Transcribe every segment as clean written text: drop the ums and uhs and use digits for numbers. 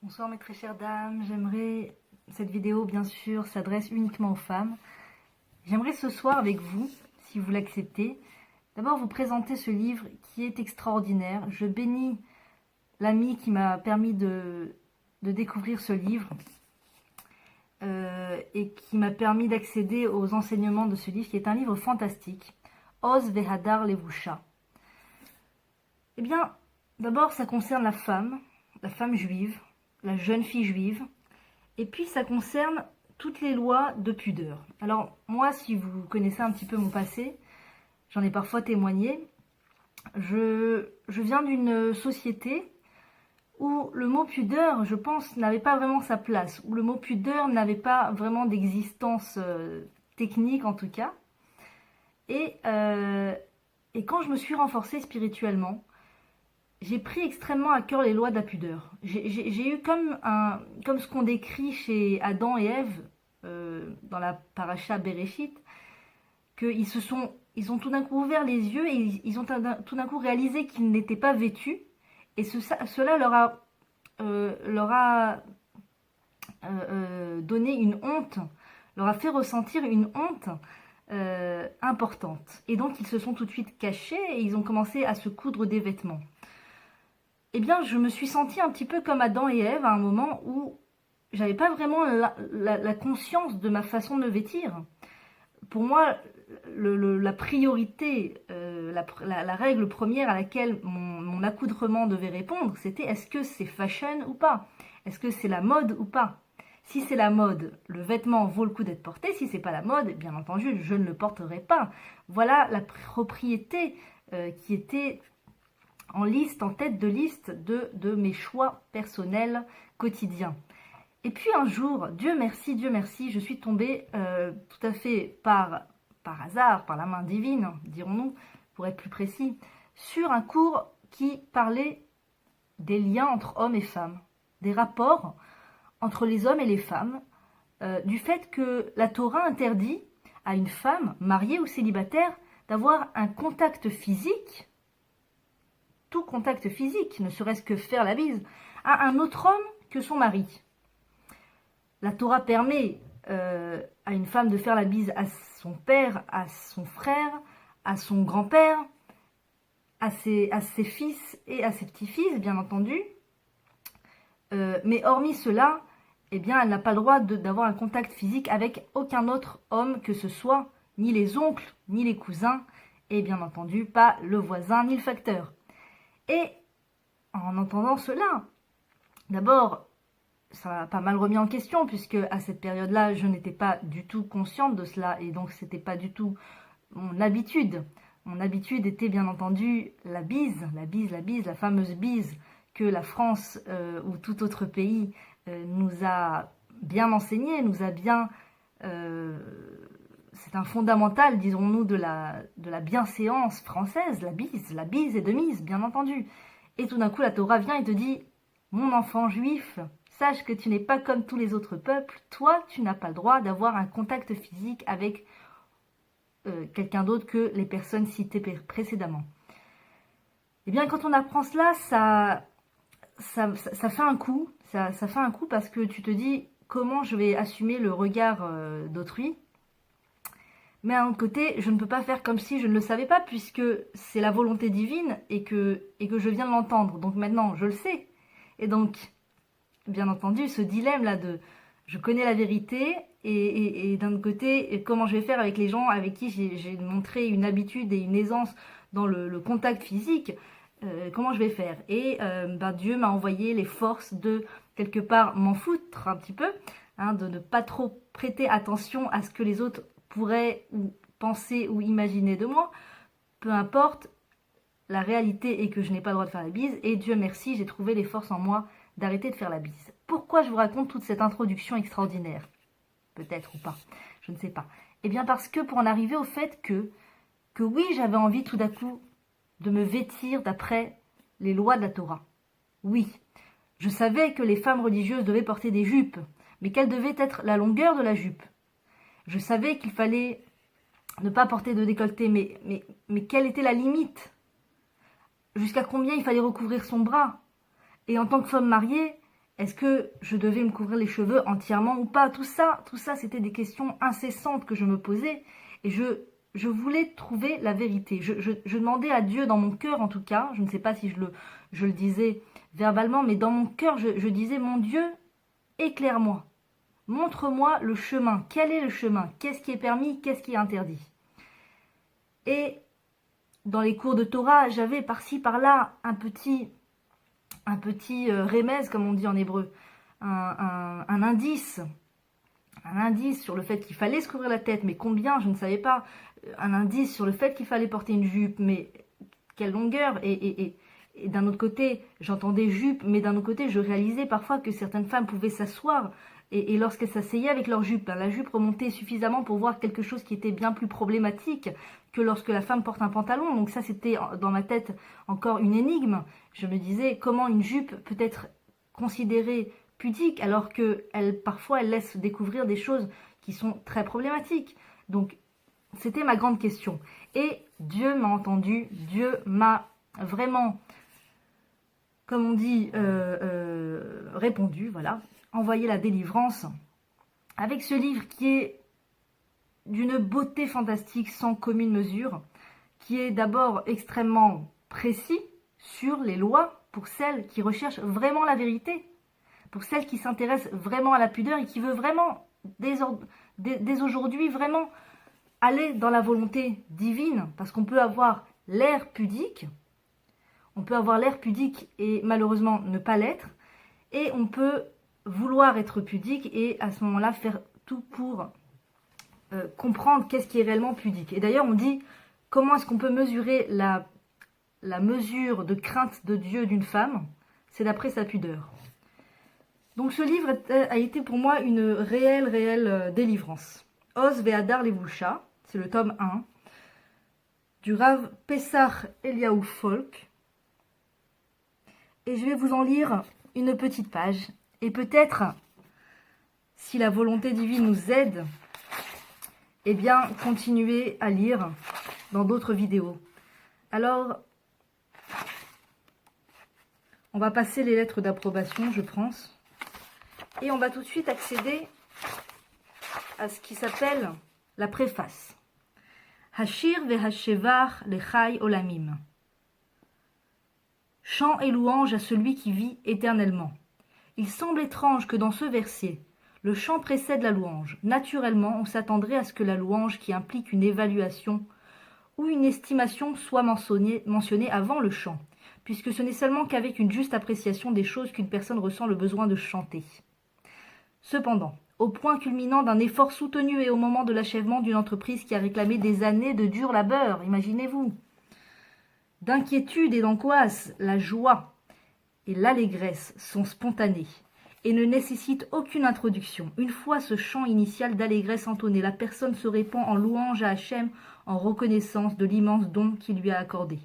Bonsoir mes très chères dames, cette vidéo bien sûr s'adresse uniquement aux femmes. J'aimerais ce soir avec vous, si vous l'acceptez, d'abord vous présenter ce livre qui est extraordinaire. Je bénis l'ami qui m'a permis de découvrir ce livre et qui m'a permis d'accéder aux enseignements de ce livre qui est un livre fantastique. Oz Vehadar Levusha. Eh bien, d'abord ça concerne la femme juive, la jeune fille juive, et puis ça concerne toutes les lois de pudeur. Alors moi, si vous connaissez un petit peu mon passé, j'en ai parfois témoigné, je viens d'une société où le mot pudeur, je pense, n'avait pas vraiment sa place, où le mot pudeur n'avait pas vraiment d'existence technique en tout cas. Et quand je me suis renforcée spirituellement, j'ai pris extrêmement à cœur les lois de la pudeur. J'ai eu comme ce qu'on décrit chez Adam et Ève dans la paracha Bereshit, ils ont tout d'un coup ouvert les yeux et ils ont tout d'un coup réalisé qu'ils n'étaient pas vêtus, et cela leur a donné une honte, leur a fait ressentir une honte importante. Et donc ils se sont tout de suite cachés et ils ont commencé à se coudre des vêtements. Eh bien, je me suis sentie un petit peu comme Adam et Ève à un moment où j'avais pas vraiment la conscience de ma façon de me vêtir. Pour moi, la priorité, la règle première à laquelle mon accoudrement devait répondre, c'était est-ce que c'est fashion ou pas? Est-ce que c'est la mode ou pas? Si c'est la mode, le vêtement vaut le coup d'être porté. Si c'est pas la mode, bien entendu, je ne le porterai pas. Voilà la propriété qui était en tête de liste de mes choix personnels quotidiens. Et puis un jour, Dieu merci, je suis tombée tout à fait par hasard, par la main divine, dirons-nous, pour être plus précis, sur un cours qui parlait des liens entre hommes et femmes, des rapports entre les hommes et les femmes, du fait que la Torah interdit à une femme, mariée ou célibataire, d'avoir un contact physique, tout contact physique, ne serait-ce que faire la bise, à un autre homme que son mari. La Torah permet à une femme de faire la bise à son père, à son frère, à son grand-père, à ses fils et à ses petits-fils, bien entendu. Mais hormis cela, eh bien, elle n'a pas le droit d'avoir un contact physique avec aucun autre homme que ce soit, ni les oncles, ni les cousins, et bien entendu pas le voisin, ni le facteur. Et en entendant cela, d'abord, ça m'a pas mal remis en question, puisque à cette période-là, je n'étais pas du tout consciente de cela, et donc c'était pas du tout mon habitude. Mon habitude était bien entendu la bise, la fameuse bise que la France ou tout autre pays nous a bien enseigné, nous a bien... c'est un fondamental, disons-nous, de la bienséance française, la bise est de mise, bien entendu. Et tout d'un coup, la Torah vient et te dit, mon enfant juif, sache que tu n'es pas comme tous les autres peuples, toi, tu n'as pas le droit d'avoir un contact physique avec quelqu'un d'autre que les personnes citées précédemment. Eh bien, quand on apprend cela, ça fait un coup, ça fait un coup parce que tu te dis, comment je vais assumer le regard d'autrui? Mais d'un autre côté, je ne peux pas faire comme si je ne le savais pas, puisque c'est la volonté divine et que je viens de l'entendre. Donc maintenant, je le sais. Et donc, bien entendu, ce dilemme-là de je connais la vérité et d'un autre côté, comment je vais faire avec les gens avec qui j'ai montré une habitude et une aisance dans le contact physique, comment je vais faire? Et Dieu m'a envoyé les forces de, quelque part, m'en foutre un petit peu, hein, de ne pas trop prêter attention à ce que les autres pourrait ou penser ou imaginer de moi, peu importe, la réalité est que je n'ai pas le droit de faire la bise, et Dieu merci, j'ai trouvé les forces en moi d'arrêter de faire la bise. Pourquoi je vous raconte toute cette introduction extraordinaire? Peut-être ou pas, je ne sais pas. Eh bien parce que pour en arriver au fait que oui, j'avais envie tout d'un coup de me vêtir d'après les lois de la Torah. Oui, je savais que les femmes religieuses devaient porter des jupes, mais quelle devait être la longueur de la jupe? Je savais qu'il fallait ne pas porter de décolleté, mais quelle était la limite? Jusqu'à combien il fallait recouvrir son bras? Et en tant que femme mariée, Est-ce que je devais me couvrir les cheveux entièrement ou pas? Tout ça, c'était des questions incessantes que je me posais et je voulais trouver la vérité. Je demandais à Dieu, dans mon cœur en tout cas, je ne sais pas si je le disais verbalement, mais dans mon cœur, je disais, mon Dieu, éclaire-moi, montre-moi le chemin. Quel est le chemin? Qu'est-ce qui est permis? Qu'est-ce qui est interdit? Et dans les cours de Torah, j'avais par-ci, par-là un petit remez, comme on dit en hébreu, un indice sur le fait qu'il fallait se couvrir la tête, mais combien, je ne savais pas, un indice sur le fait qu'il fallait porter une jupe, mais quelle longueur, et d'un autre côté, j'entendais jupe, mais d'un autre côté, je réalisais parfois que certaines femmes pouvaient s'asseoir, et lorsqu'elles s'asseyaient avec leur jupe, la jupe remontait suffisamment pour voir quelque chose qui était bien plus problématique que lorsque la femme porte un pantalon. Donc ça, c'était dans ma tête encore une énigme. Je me disais, comment une jupe peut être considérée pudique alors que parfois elle laisse découvrir des choses qui sont très problématiques. Donc c'était ma grande question. Et Dieu m'a entendu, Dieu m'a vraiment, comme on dit, répondu, voilà, envoyé la délivrance avec ce livre qui est d'une beauté fantastique sans commune mesure, qui est d'abord extrêmement précis sur les lois pour celles qui recherchent vraiment la vérité, pour celles qui s'intéressent vraiment à la pudeur et qui veulent vraiment, dès aujourd'hui, vraiment aller dans la volonté divine, parce qu'on peut avoir l'air pudique, et malheureusement ne pas l'être, et on peut vouloir être pudique et à ce moment-là faire tout pour comprendre qu'est-ce qui est réellement pudique. Et d'ailleurs on dit, comment est-ce qu'on peut mesurer la mesure de crainte de Dieu d'une femme? C'est d'après sa pudeur. Donc ce livre a été pour moi une réelle délivrance. Oz Ve'adar Levusha, c'est le tome 1, du Rav Pessach Eliaou Folk. Et je vais vous en lire une petite page. Et peut-être, si la volonté divine nous aide, eh bien, continuer à lire dans d'autres vidéos. Alors, on va passer les lettres d'approbation, je pense. Et on va tout de suite accéder à ce qui s'appelle la préface. Hashir ve'hashevar lechai olamim. Chant et louange à celui qui vit éternellement. Il semble étrange que dans ce verset, le chant précède la louange. Naturellement, on s'attendrait à ce que la louange, qui implique une évaluation ou une estimation, soit mentionnée avant le chant, puisque ce n'est seulement qu'avec une juste appréciation des choses qu'une personne ressent le besoin de chanter. Cependant, au point culminant d'un effort soutenu et au moment de l'achèvement d'une entreprise qui a réclamé des années de dur labeur, imaginez-vous, d'inquiétude et d'angoisse, la joie et l'allégresse sont spontanées et ne nécessitent aucune introduction. Une fois ce chant initial d'allégresse entonné, la personne se répand en louange à Hachem en reconnaissance de l'immense don qu'il lui a accordé.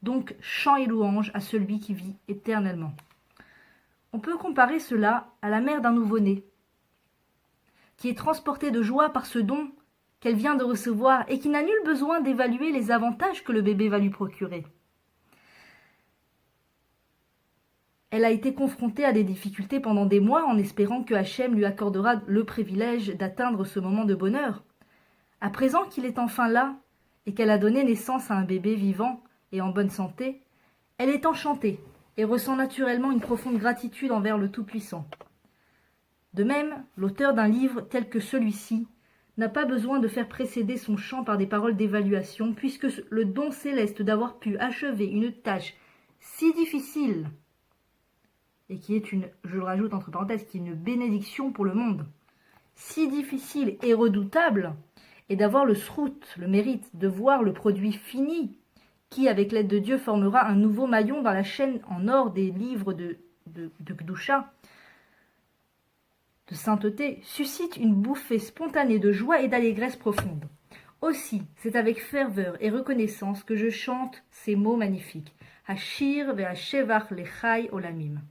Donc, chant et louange à celui qui vit éternellement. On peut comparer cela à la mère d'un nouveau-né, qui est transportée de joie par ce don qu'elle vient de recevoir et qui n'a nul besoin d'évaluer les avantages que le bébé va lui procurer. Elle a été confrontée à des difficultés pendant des mois en espérant que Hachem lui accordera le privilège d'atteindre ce moment de bonheur. À présent qu'il est enfin là et qu'elle a donné naissance à un bébé vivant et en bonne santé, elle est enchantée et ressent naturellement une profonde gratitude envers le Tout-Puissant. De même, l'auteur d'un livre tel que celui-ci n'a pas besoin de faire précéder son chant par des paroles d'évaluation, puisque le don céleste d'avoir pu achever une tâche si difficile, et qui est je le rajoute entre parenthèses, qui est une bénédiction pour le monde, si difficile et redoutable, et d'avoir le srout, le mérite de voir le produit fini, qui, avec l'aide de Dieu, formera un nouveau maillon dans la chaîne en or des livres de Gdusha, de sainteté, suscite une bouffée spontanée de joie et d'allégresse profonde. Aussi, c'est avec ferveur et reconnaissance que je chante ces mots magnifiques. Hashir ve'hashevach lechai olamim.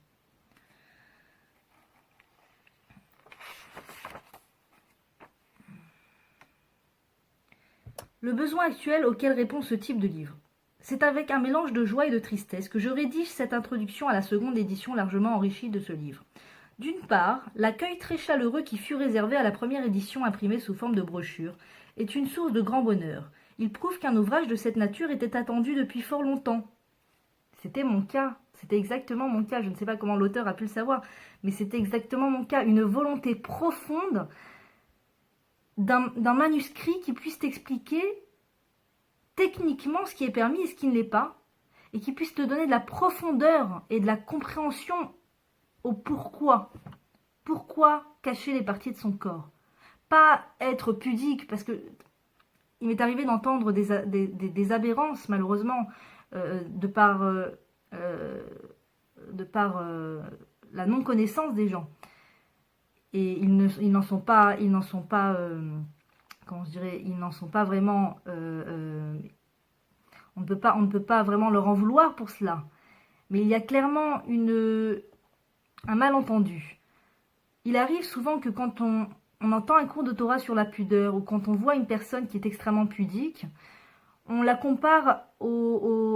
Le besoin actuel auquel répond ce type de livre. C'est avec un mélange de joie et de tristesse que je rédige cette introduction à la seconde édition largement enrichie de ce livre. D'une part, l'accueil très chaleureux qui fut réservé à la première édition imprimée sous forme de brochure est une source de grand bonheur. Il prouve qu'un ouvrage de cette nature était attendu depuis fort longtemps. C'était mon cas, c'était exactement mon cas. Je ne sais pas comment l'auteur a pu le savoir, mais c'était exactement mon cas. Une volonté profonde d'un manuscrit qui puisse t'expliquer techniquement ce qui est permis et ce qui ne l'est pas, et qui puisse te donner de la profondeur et de la compréhension au pourquoi. Pourquoi cacher les parties de son corps? Pas être pudique, parce que il m'est arrivé d'entendre des aberrances, malheureusement, de par, la non-connaissance des gens. Et ils n'en sont pas, comment je dirais, ils n'en sont pas vraiment, on ne peut pas vraiment leur en vouloir pour cela. Mais il y a clairement un malentendu. Il arrive souvent que quand on entend un cours de Torah sur la pudeur, ou quand on voit une personne qui est extrêmement pudique, on la compare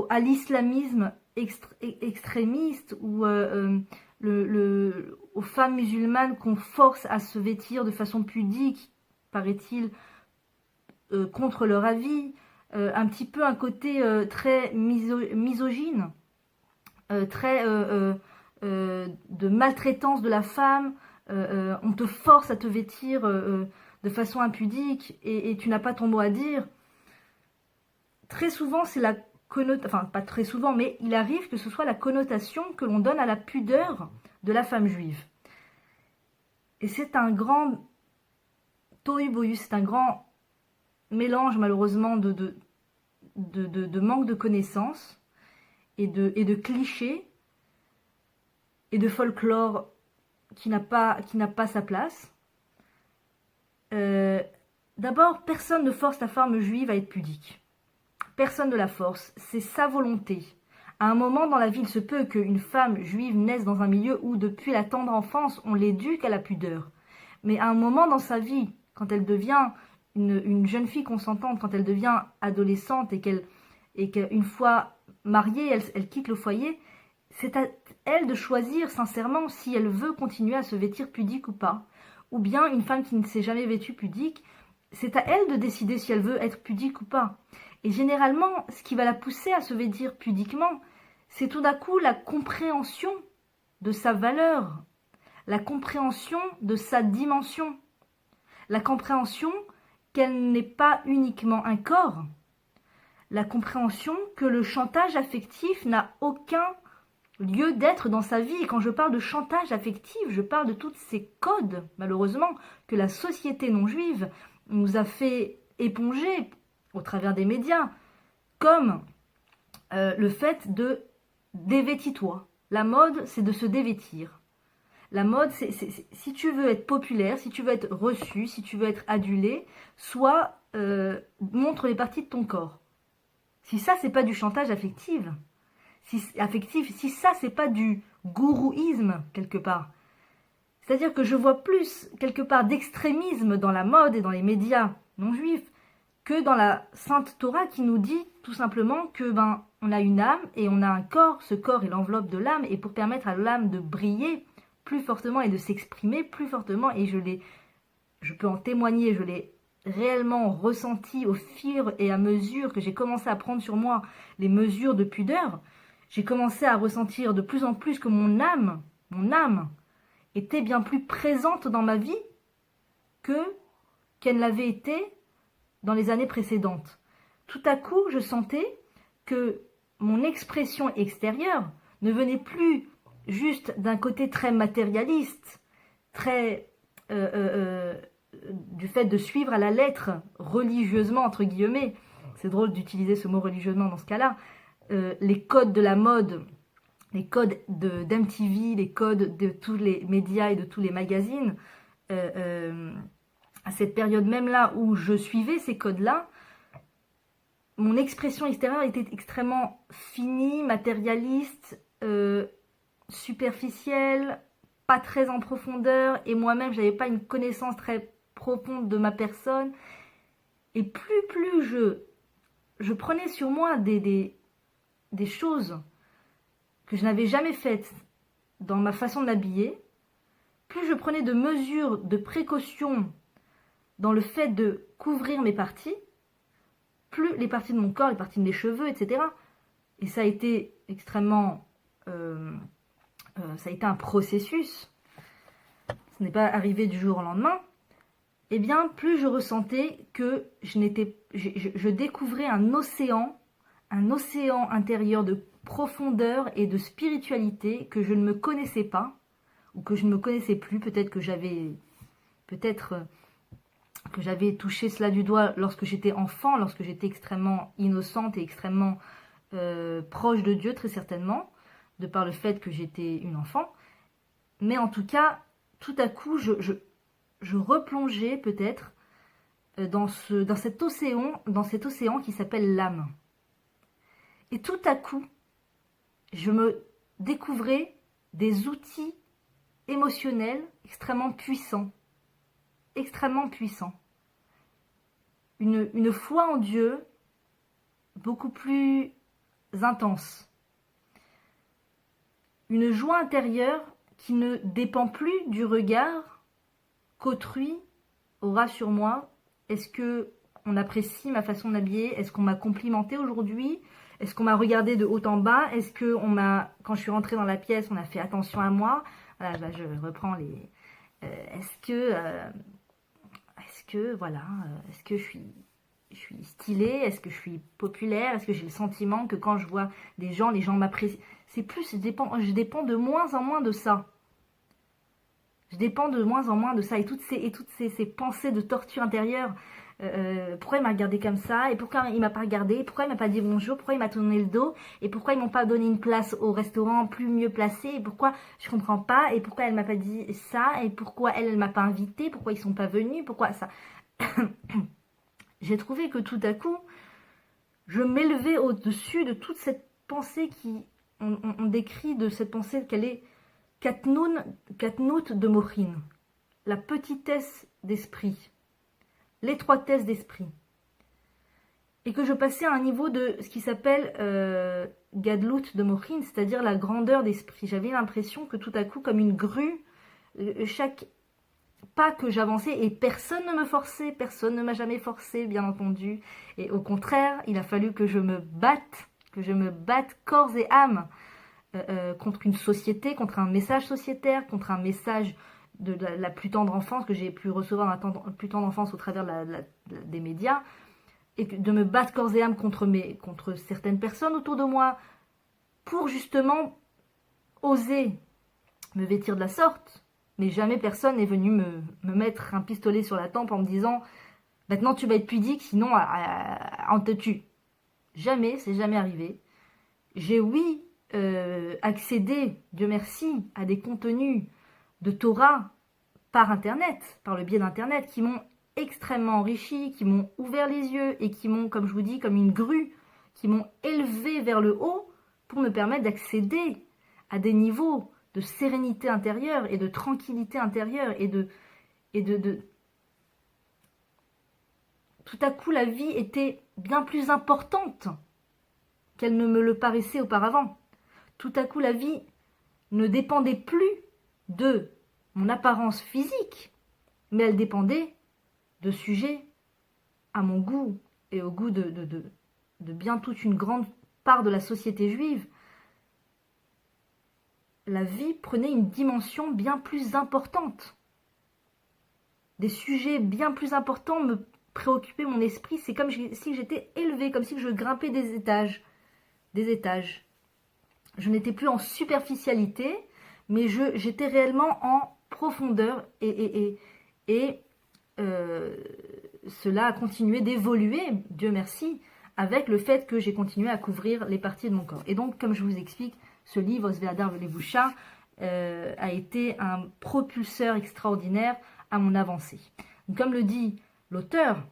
à l'islamisme extrémiste, ou aux femmes musulmanes qu'on force à se vêtir de façon pudique, paraît-il, contre leur avis, un petit peu un côté très misogyne, très de maltraitance de la femme. On te force à te vêtir de façon impudique et tu n'as pas ton mot à dire. Très souvent, c'est la connotation, enfin pas très souvent, mais il arrive que ce soit la connotation que l'on donne à la pudeur de la femme juive. Et c'est un grand tohu-bohu, c'est un grand mélange malheureusement de manque de connaissances et de clichés et de folklore qui n'a pas sa place. D'abord, personne ne force la femme juive à être pudique. Personne ne la force, c'est sa volonté. À un moment dans la vie, il se peut qu'une femme juive naisse dans un milieu où, depuis la tendre enfance, on l'éduque à la pudeur. Mais à un moment dans sa vie, quand elle devient une jeune fille consentante, quand elle devient adolescente et qu'une fois mariée, elle quitte le foyer, c'est à elle de choisir sincèrement si elle veut continuer à se vêtir pudique ou pas. Ou bien une femme qui ne s'est jamais vêtue pudique, c'est à elle de décider si elle veut être pudique ou pas. Et généralement, ce qui va la pousser à se vêtir pudiquement, c'est tout d'un coup la compréhension de sa valeur, la compréhension de sa dimension, la compréhension qu'elle n'est pas uniquement un corps, la compréhension que le chantage affectif n'a aucun lieu d'être dans sa vie. Et quand je parle de chantage affectif, je parle de tous ces codes, malheureusement, que la société non juive nous a fait éponger au travers des médias, comme le fait de dévêtis-toi. La mode, c'est de se dévêtir. La mode, c'est si tu veux être populaire, si tu veux être reçu, si tu veux être adulé, soit montre les parties de ton corps. Si ça, c'est pas du chantage affectif, si ça, c'est pas du gourouisme, quelque part. C'est-à-dire que je vois plus, quelque part, d'extrémisme dans la mode et dans les médias non juifs que dans la Sainte Torah qui nous dit tout simplement que on a une âme et on a un corps. Ce corps est l'enveloppe de l'âme, et pour permettre à l'âme de briller plus fortement et de s'exprimer plus fortement, et je peux en témoigner, je l'ai réellement ressenti au fur et à mesure que j'ai commencé à prendre sur moi les mesures de pudeur. J'ai commencé à ressentir de plus en plus que mon âme était bien plus présente dans ma vie qu'elle l'avait été dans les années précédentes. Tout à coup, je sentais que mon expression extérieure ne venait plus juste d'un côté très matérialiste, très du fait de suivre à la lettre, religieusement, entre guillemets. C'est drôle d'utiliser ce mot religieusement dans ce cas-là. Les codes de la mode, les codes d'MTV, les codes de tous les médias et de tous les magazines, à cette période même là où je suivais ces codes-là, mon expression extérieure était extrêmement finie, matérialiste, superficielle, pas très en profondeur, et moi-même, j'avais pas une connaissance très profonde de ma personne. Et plus je prenais sur moi des choses que je n'avais jamais faites dans ma façon de m'habiller, plus je prenais de mesures, de précautions dans le fait de couvrir mes parties, plus les parties de mon corps, les parties de mes cheveux, etc. Et ça a été extrêmement... ça a été un processus. Ce n'est pas arrivé du jour au lendemain. Eh bien, plus je ressentais que je découvrais un océan intérieur de profondeur et de spiritualité que je ne me connaissais pas, ou que je ne me connaissais plus. Peut-être que j'avais touché cela du doigt lorsque j'étais enfant, lorsque j'étais extrêmement innocente et extrêmement proche de Dieu, très certainement, de par le fait que j'étais une enfant. Mais en tout cas, tout à coup, je replongeais peut-être dans cet océan qui s'appelle l'âme. Et tout à coup, je me découvrais des outils émotionnels extrêmement puissants. Extrêmement puissants. Une foi en Dieu beaucoup plus intense. Une joie intérieure qui ne dépend plus du regard qu'autrui aura sur moi. Est-ce qu'on apprécie ma façon d'habiller? Est-ce qu'on m'a complimenté aujourd'hui? Est-ce qu'on m'a regardé de haut en bas? Est-ce que quand je suis rentrée dans la pièce, on a fait attention à moi? Voilà, là, je reprends les... est-ce que je suis stylée? Est-ce que je suis populaire? Est-ce que j'ai le sentiment que quand je vois des gens, les gens m'apprécient? Je dépends de moins en moins de ça. Je dépends de moins en moins de ça. Et toutes ces pensées de torture intérieure. Pourquoi il m'a regardé comme ça? Et pourquoi il m'a pas regardé? Pourquoi il m'a pas dit bonjour? Pourquoi il m'a tourné le dos? Et pourquoi ils m'ont pas donné une place au restaurant plus mieux placée? Et pourquoi je comprends pas? Et pourquoi elle m'a pas dit ça? Et pourquoi elle m'a pas invité? Pourquoi ils sont pas venus? Pourquoi ça? J'ai trouvé que tout à coup, je m'élevais au-dessus de toute cette pensée on décrit de cette pensée qu'elle est Katnout de Mochin, la petitesse d'esprit, l'étroitesse d'esprit. Et que je passais à un niveau de ce qui s'appelle Gadlout de Mochin, c'est-à-dire la grandeur d'esprit. J'avais l'impression que tout à coup, comme une grue, chaque pas que j'avançais, et personne ne me forçait, personne ne m'a jamais forcé, bien entendu. Et au contraire, il a fallu que je me batte corps et âme contre une société, contre un message sociétaire, contre un message de la plus tendre enfance que j'ai pu recevoir dans la plus tendre enfance au travers des médias, et de me battre corps et âme contre certaines personnes autour de moi pour justement oser me vêtir de la sorte. Mais jamais personne n'est venu me mettre un pistolet sur la tempe en me disant « Maintenant tu vas être pudique, sinon on te tue ». Jamais, c'est jamais arrivé. J'ai accédé, Dieu merci, à des contenus de Torah par Internet, par le biais d'Internet, qui m'ont extrêmement enrichi, qui m'ont ouvert les yeux et qui m'ont, comme je vous dis, comme une grue, qui m'ont élevé vers le haut pour me permettre d'accéder à des niveaux de sérénité intérieure et de tranquillité intérieure et de... Tout à coup, la vie était bien plus importante qu'elle ne me le paraissait auparavant. Tout à coup, la vie ne dépendait plus de mon apparence physique, mais elle dépendait de sujets à mon goût et au goût de bien toute une grande part de la société juive. La vie prenait une dimension bien plus importante. Des sujets bien plus importants me préoccupaient mon esprit. C'est comme si j'étais élevée, comme si je grimpais des étages. Je n'étais plus en superficialité, mais j'étais réellement en profondeur et cela a continué d'évoluer, Dieu merci, avec le fait que j'ai continué à couvrir les parties de mon corps. Et donc, comme je vous explique, ce livre, Osveadar Velevusha, a été un propulseur extraordinaire à mon avancée. Donc, comme le dit l'auteur,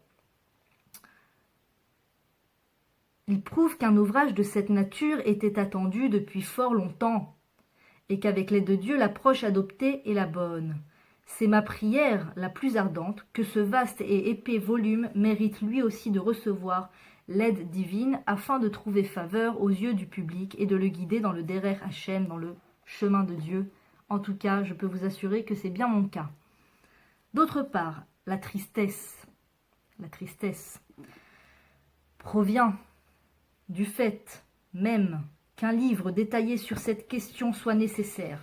il prouve qu'un ouvrage de cette nature était attendu depuis fort longtemps, et qu'avec l'aide de Dieu, l'approche adoptée est la bonne. C'est ma prière la plus ardente que ce vaste et épais volume mérite lui aussi de recevoir l'aide divine afin de trouver faveur aux yeux du public et de le guider dans le Derer Hashem, dans le chemin de Dieu, En tout cas, je peux vous assurer que c'est bien mon cas. D'autre part, la tristesse provient du fait même qu'un livre détaillé sur cette question soit nécessaire.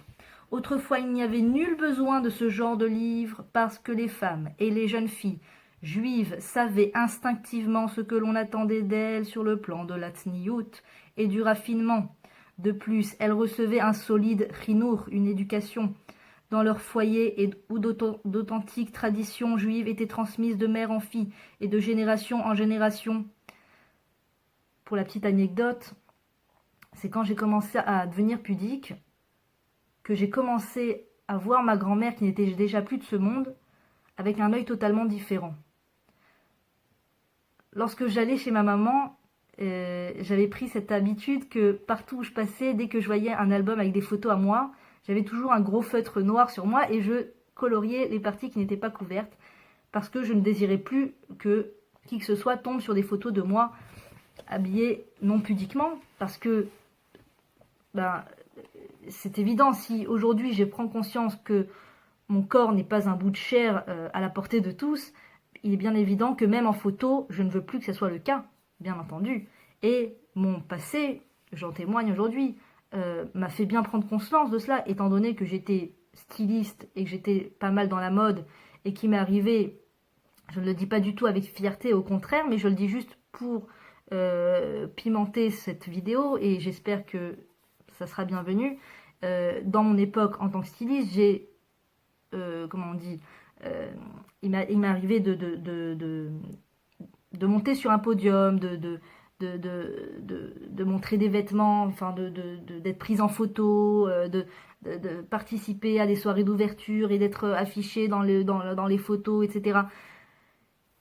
Autrefois, il n'y avait nul besoin de ce genre de livre parce que les femmes et les jeunes filles juives savaient instinctivement ce que l'on attendait d'elles sur le plan de la tsniout et du raffinement. De plus, elles recevaient un solide chinour, une éducation. Dans leur foyer où d'authentiques traditions juives étaient transmises de mère en fille et de génération en génération. Pour la petite anecdote, c'est quand j'ai commencé à devenir pudique que j'ai commencé à voir ma grand-mère qui n'était déjà plus de ce monde avec un œil totalement différent. Lorsque j'allais chez ma maman, j'avais pris cette habitude que partout où je passais, dès que je voyais un album avec des photos à moi, j'avais toujours un gros feutre noir sur moi et je coloriais les parties qui n'étaient pas couvertes parce que je ne désirais plus que qui que ce soit tombe sur des photos de moi habillée non pudiquement, parce que c'est évident, si aujourd'hui je prends conscience que mon corps n'est pas un bout de chair à la portée de tous, il est bien évident que même en photo, je ne veux plus que ce soit le cas, bien entendu. Et mon passé, j'en témoigne aujourd'hui, m'a fait bien prendre conscience de cela, étant donné que j'étais styliste et que j'étais pas mal dans la mode, et qui m'est arrivé, je ne le dis pas du tout avec fierté, au contraire, mais je le dis juste pour pimenter cette vidéo, et j'espère que ça sera bienvenu. Dans mon époque en tant que styliste, j'ai, comment on dit, il m'est arrivé de monter sur un podium, de montrer des vêtements, enfin d'être prise en photo, de participer à des soirées d'ouverture et d'être affichée dans les photos, etc.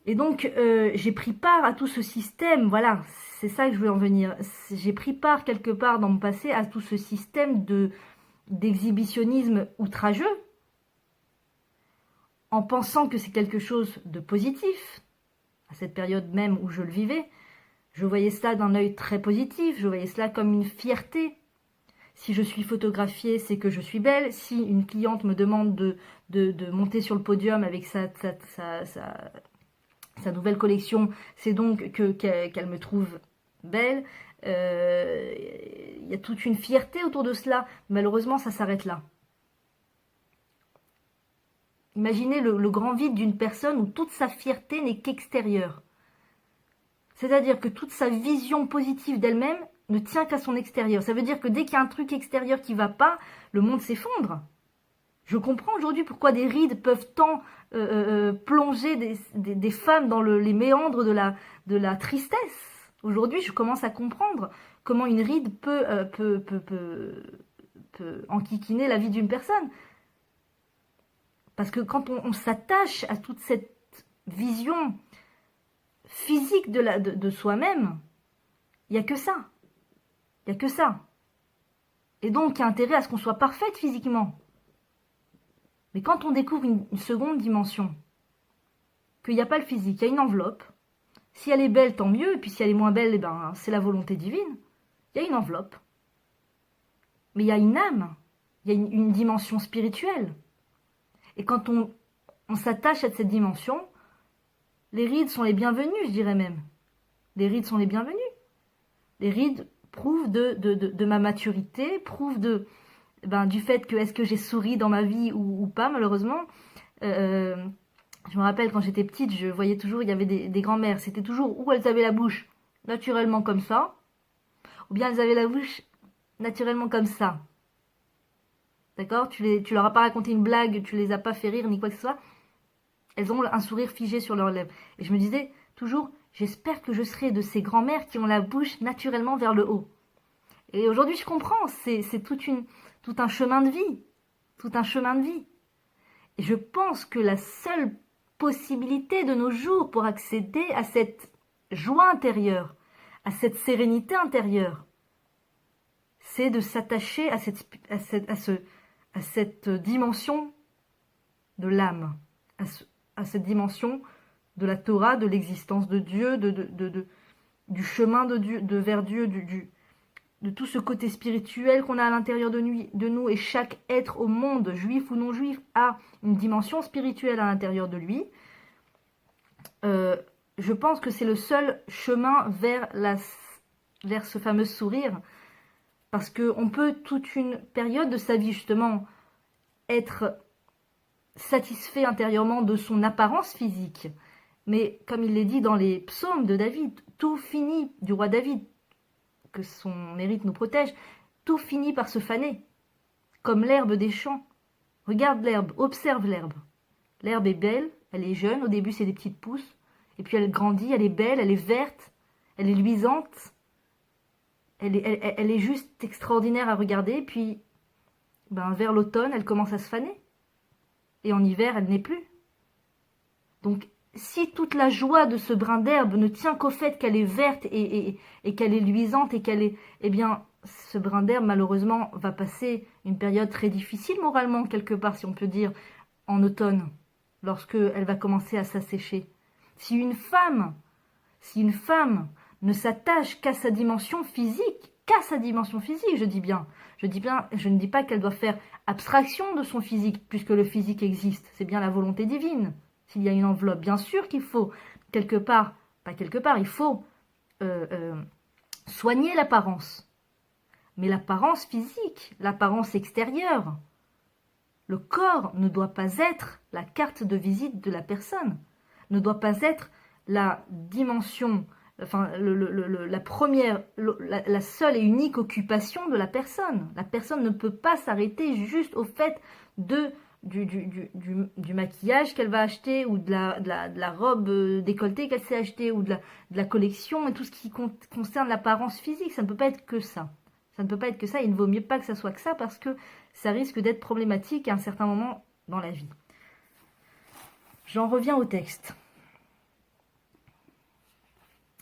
Et donc, j'ai pris part à tout ce système, voilà, c'est ça que je veux en venir. J'ai pris part quelque part dans mon passé à tout ce système d'exhibitionnisme outrageux, en pensant que c'est quelque chose de positif. À cette période même où je le vivais, je voyais cela d'un œil très positif, je voyais cela comme une fierté. Si je suis photographiée, c'est que je suis belle. Si une cliente me demande de monter sur le podium avec sa nouvelle collection, c'est donc qu'elle me trouve belle. Y a toute une fierté autour de cela. Malheureusement, ça s'arrête là. Imaginez le grand vide d'une personne où toute sa fierté n'est qu'extérieure. C'est-à-dire que toute sa vision positive d'elle-même ne tient qu'à son extérieur. Ça veut dire que dès qu'il y a un truc extérieur qui ne va pas, le monde s'effondre. Je comprends aujourd'hui pourquoi des rides peuvent tant plonger des femmes dans les méandres de la tristesse. Aujourd'hui, je commence à comprendre comment une ride peut enquiquiner la vie d'une personne. Parce que quand on s'attache à toute cette vision physique de soi-même, il n'y a que ça. Il n'y a que ça. Et donc, il y a intérêt à ce qu'on soit parfaite physiquement. Mais quand on découvre une seconde dimension, qu'il n'y a pas le physique, il y a une enveloppe, si elle est belle, tant mieux, et puis si elle est moins belle, eh ben, c'est la volonté divine. Il y a une enveloppe. Mais il y a une âme, il y a une dimension spirituelle. Et quand on s'attache à cette dimension, les rides sont les bienvenues, je dirais même. Les rides sont les bienvenues. Les rides prouvent de ma maturité, prouvent du fait que est-ce que j'ai souri dans ma vie ou pas, malheureusement. Je me rappelle quand j'étais petite, je voyais toujours, il y avait des grands-mères, c'était toujours où elles avaient la bouche naturellement comme ça, ou bien elles avaient la bouche naturellement comme ça. D'accord? Tu leur as pas raconté une blague, tu les as pas fait rire ni quoi que ce soit. Elles ont un sourire figé sur leurs lèvres. Et je me disais toujours, j'espère que je serai de ces grands-mères qui ont la bouche naturellement vers le haut. Et aujourd'hui, je comprends, c'est tout un chemin de vie. Tout un chemin de vie. Et je pense que la seule possibilité de nos jours pour accéder à cette joie intérieure, à cette sérénité intérieure, c'est de s'attacher à cette dimension de l'âme, à cette dimension de la Torah, de l'existence de Dieu, du chemin de Dieu, vers Dieu, de tout ce côté spirituel qu'on a à l'intérieur de nous, et chaque être au monde, juif ou non juif, a une dimension spirituelle à l'intérieur de lui. Je pense que c'est le seul chemin vers ce fameux sourire, parce qu'on peut toute une période de sa vie justement être satisfait intérieurement de son apparence physique, mais comme il l'est dit dans les psaumes de David, tout finit, du roi David, que son mérite nous protège, tout finit par se faner, comme l'herbe des champs. Regarde l'herbe, observe l'herbe. L'herbe est belle, elle est jeune, au début c'est des petites pousses, et puis elle grandit, elle est belle, elle est verte, elle est luisante, elle est juste extraordinaire à regarder, puis vers l'automne, elle commence à se faner, et en hiver, elle n'est plus. Donc, si toute la joie de ce brin d'herbe ne tient qu'au fait qu'elle est verte et qu'elle est luisante et qu'elle est... Eh bien, ce brin d'herbe, malheureusement, va passer une période très difficile moralement, quelque part, si on peut dire, en automne, lorsqu'elle va commencer à s'assécher. Si une femme ne s'attache qu'à sa dimension physique, je dis bien, je ne dis pas qu'elle doit faire abstraction de son physique, puisque le physique existe, c'est bien la volonté divine. S'il y a une enveloppe, bien sûr qu'il faut, il faut soigner l'apparence. Mais l'apparence physique, l'apparence extérieure, le corps ne doit pas être la carte de visite de la personne, ne doit pas être la dimension, enfin la seule et unique occupation de la personne. La personne ne peut pas s'arrêter juste au fait du maquillage qu'elle va acheter, ou de la robe décolletée qu'elle s'est achetée, ou de la collection, et tout ce qui concerne l'apparence physique. Ça ne peut pas être que ça. Ça ne peut pas être que ça, il ne vaut mieux pas que ça soit que ça, parce que ça risque d'être problématique à un certain moment dans la vie. J'en reviens au texte.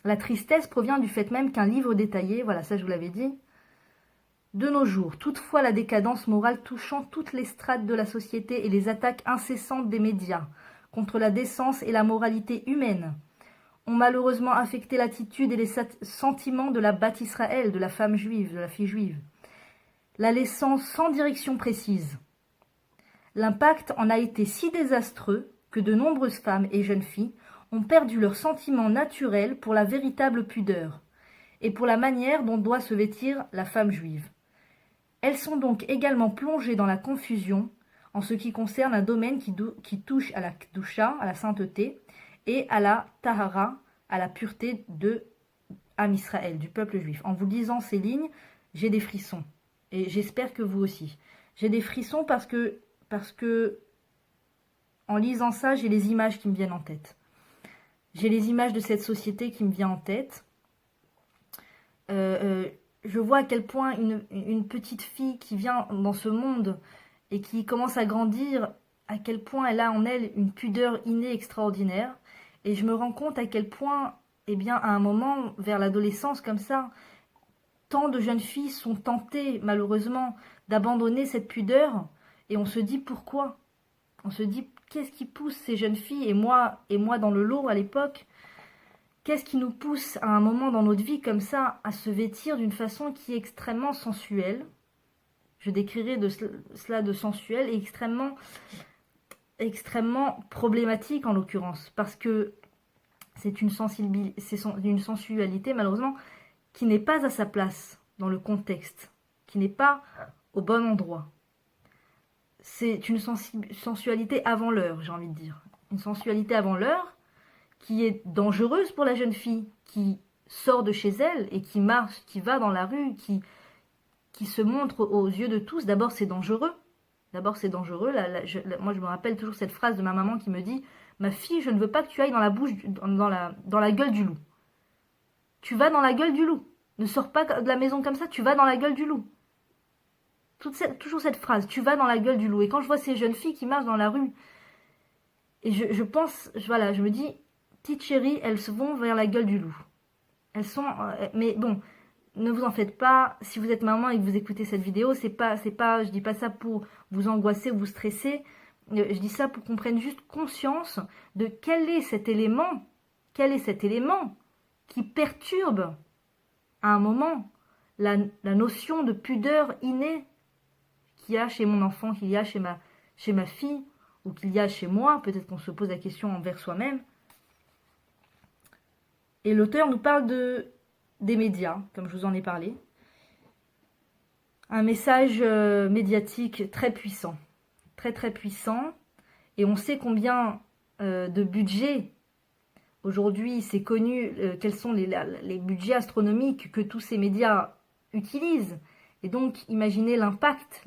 La tristesse provient du fait même qu'un livre détaillé, voilà, ça je vous l'avais dit, de nos jours, toutefois la décadence morale touchant toutes les strates de la société et les attaques incessantes des médias contre la décence et la moralité humaine ont malheureusement affecté l'attitude et les sentiments de la Bat Israël, de la femme juive, de la fille juive, la laissant sans direction précise. L'impact en a été si désastreux que de nombreuses femmes et jeunes filles ont perdu leur sentiment naturel pour la véritable pudeur et pour la manière dont doit se vêtir la femme juive. Elles sont donc également plongées dans la confusion en ce qui concerne un domaine qui touche à la Kedusha, à la sainteté, et à la Tahara, à la pureté de Am Israël, du peuple juif. En vous lisant ces lignes, j'ai des frissons. Et j'espère que vous aussi. J'ai des frissons parce que en lisant ça, j'ai les images qui me viennent en tête. J'ai les images de cette société qui me viennent en tête. Je vois à quel point une petite fille qui vient dans ce monde et qui commence à grandir, à quel point elle a en elle une pudeur innée extraordinaire. Et je me rends compte à quel point, eh bien, à un moment, vers l'adolescence comme ça, tant de jeunes filles sont tentées, malheureusement, d'abandonner cette pudeur. Et on se dit pourquoi? On se dit, qu'est-ce qui pousse ces jeunes filles, et moi dans le lot à l'époque, qu'est-ce qui nous pousse à un moment dans notre vie comme ça à se vêtir d'une façon qui est extrêmement sensuelle? Je décrirai cela de sensuel et extrêmement problématique en l'occurrence, parce que c'est une sensualité malheureusement qui n'est pas à sa place dans le contexte, qui n'est pas au bon endroit. C'est une sensualité avant l'heure, j'ai envie de dire. Une sensualité avant l'heure qui est dangereuse pour la jeune fille qui sort de chez elle et qui marche, qui va dans la rue, qui se montre aux yeux de tous. D'abord, c'est dangereux. Moi, je me rappelle toujours cette phrase de ma maman qui me dit « Ma fille, je ne veux pas que tu ailles dans la gueule du loup. Tu vas dans la gueule du loup. Ne sors pas de la maison comme ça, tu vas dans la gueule du loup. » Toujours cette phrase, tu vas dans la gueule du loup. Et quand je vois ces jeunes filles qui marchent dans la rue, et je pense, je me dis, petites chéries, elles vont vers la gueule du loup. Elles sont, mais bon, ne vous en faites pas. Si vous êtes maman et que vous écoutez cette vidéo, je dis pas ça pour vous angoisser ou vous stresser. Je dis ça pour qu'on prenne juste conscience de quel est cet élément qui perturbe à un moment la notion de pudeur innée qu'il y a chez mon enfant, qu'il y a chez ma fille, ou qu'il y a chez moi, peut-être qu'on se pose la question envers soi-même. Et l'auteur nous parle des médias, comme je vous en ai parlé. Un message médiatique très puissant, très très puissant. Et on sait combien de budget, aujourd'hui c'est connu, quels sont les budgets astronomiques que tous ces médias utilisent. Et donc imaginez l'impact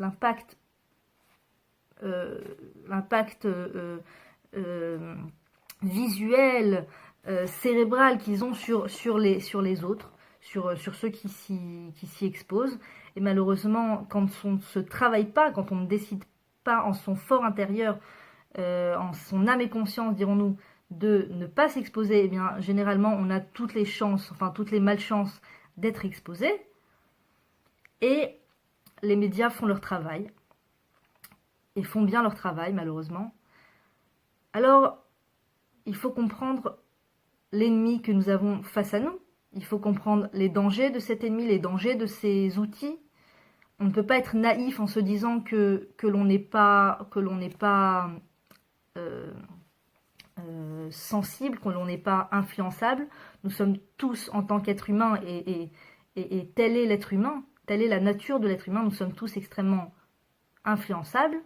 visuel, cérébral qu'ils ont sur les autres, sur ceux qui s'y exposent. Et malheureusement, quand on ne se travaille pas, quand on ne décide pas en son fort intérieur, en son âme et conscience, dirons-nous, de ne pas s'exposer, eh bien, généralement, on a toutes les chances, enfin toutes les malchances d'être exposé. Et les médias font leur travail. Et font bien leur travail, malheureusement. Alors, il faut comprendre l'ennemi que nous avons face à nous. Il faut comprendre les dangers de cet ennemi, les dangers de ces outils. On ne peut pas être naïf en se disant que l'on n'est pas sensible, que l'on n'est pas influençable. Nous sommes tous, en tant qu'être humain, et tel est l'être humain, telle est la nature de l'être humain, nous sommes tous extrêmement influençables.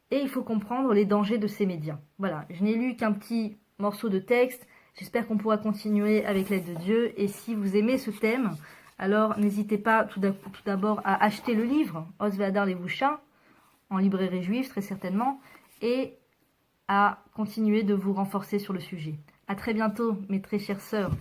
Et il faut comprendre les dangers de ces médias. Voilà, je n'ai lu qu'un petit morceau de texte. J'espère qu'on pourra continuer avec l'aide de Dieu. Et si vous aimez ce thème, alors n'hésitez pas tout d'abord à acheter le livre Os Ve'adar Levusha, en librairie juive très certainement, et à continuer de vous renforcer sur le sujet. À très bientôt, mes très chères sœurs.